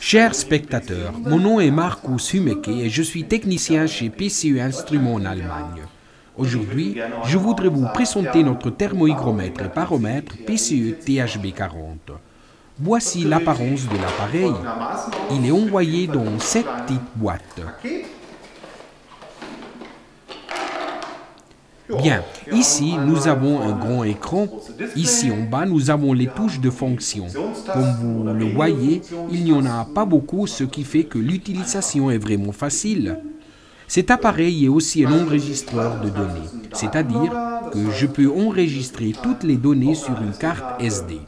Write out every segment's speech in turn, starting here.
Chers spectateurs, mon nom est Markus Hümmeke et je suis technicien chez PCE Instruments en Allemagne. Aujourd'hui, je voudrais vous présenter notre thermohygromètre et baromètre PCE THB40. Voici l'apparence de l'appareil. Il est envoyé dans cette petite boîte. Bien, ici nous avons un grand écran. Ici en bas nous avons les touches de fonction. Comme vous le voyez, il n'y en a pas beaucoup, ce qui fait que l'utilisation est vraiment facile. Cet appareil est aussi un enregistreur de données, c'est-à-dire que je peux enregistrer toutes les données sur une carte SD.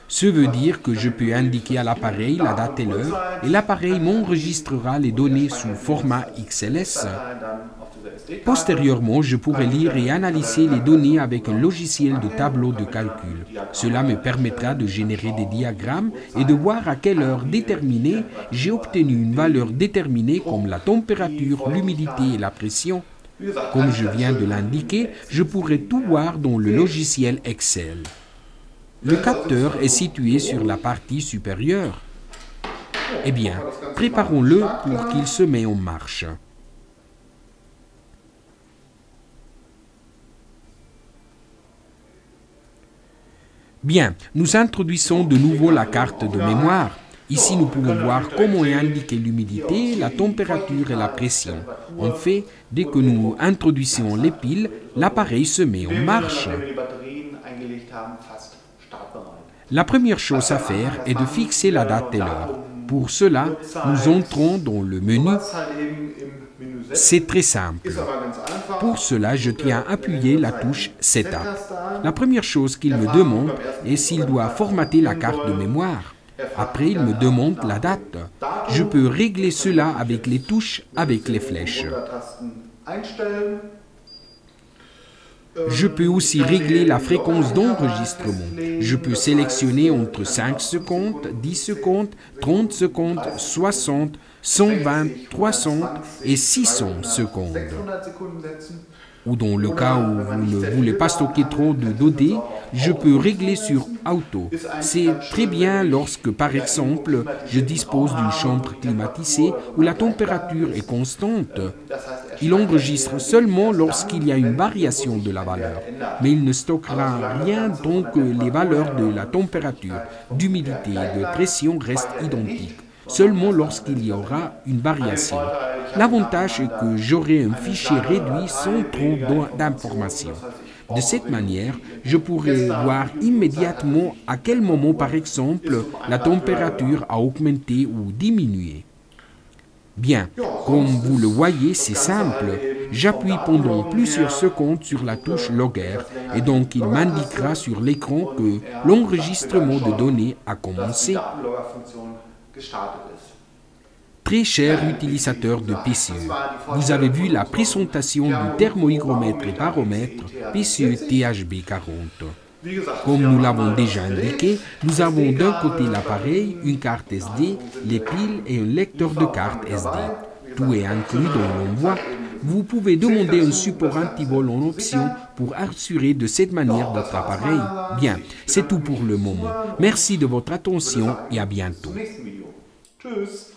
Ce veut dire que je peux indiquer à l'appareil la date et l'heure et l'appareil m'enregistrera les données sous format XLS. Postérieurement, je pourrai lire et analyser les données avec un logiciel de tableau de calcul. Cela me permettra de générer des diagrammes et de voir à quelle heure déterminée j'ai obtenu une valeur déterminée comme la température, l'humidité et la pression. Comme je viens de l'indiquer, je pourrai tout voir dans le logiciel Excel. Le capteur est situé sur la partie supérieure. Eh bien, préparons-le pour qu'il se mette en marche. Bien, nous introduisons de nouveau la carte de mémoire. Ici, nous pouvons voir comment est indiquée l'humidité, la température et la pression. En fait, dès que nous introduisons les piles, l'appareil se met en marche. La première chose à faire est de fixer la date et l'heure. Pour cela, nous entrons dans le menu. C'est très simple. Pour cela, je tiens à appuyer la touche Setup. La première chose qu'il me demande est s'il doit formater la carte de mémoire. Après, il me demande la date. Je peux régler cela avec les touches, avec les flèches. Je peux aussi régler la fréquence d'enregistrement. Je peux sélectionner entre 5 secondes, 10 secondes, 30 secondes, 60, 120, 300 et 600 secondes. Ou dans le cas où vous ne voulez pas stocker trop de données, je peux régler sur Auto. C'est très bien lorsque, par exemple, je dispose d'une chambre climatisée où la température est constante. Il enregistre seulement lorsqu'il y a une variation de la valeur, mais il ne stockera rien tant que les valeurs de la température, d'humidité et de pression restent identiques. Seulement lorsqu'il y aura une variation. L'avantage est que j'aurai un fichier réduit sans trop d'informations. De cette manière, je pourrai voir immédiatement à quel moment, par exemple, la température a augmenté ou diminué. Bien, comme vous le voyez, c'est simple. J'appuie pendant plusieurs secondes sur la touche Logger et donc il m'indiquera sur l'écran que l'enregistrement de données a commencé. Très chers utilisateurs de PCE, vous avez vu la présentation du thermohygromètre et baromètre PCE THB40. Comme nous l'avons déjà indiqué, nous avons d'un côté l'appareil, une carte SD, les piles et un lecteur de carte SD. Tout est inclus dans l'envoi. Vous pouvez demander un support anti-vol en option pour assurer de cette manière votre appareil. Bien, c'est tout pour le moment. Merci de votre attention et à bientôt. Tschüss.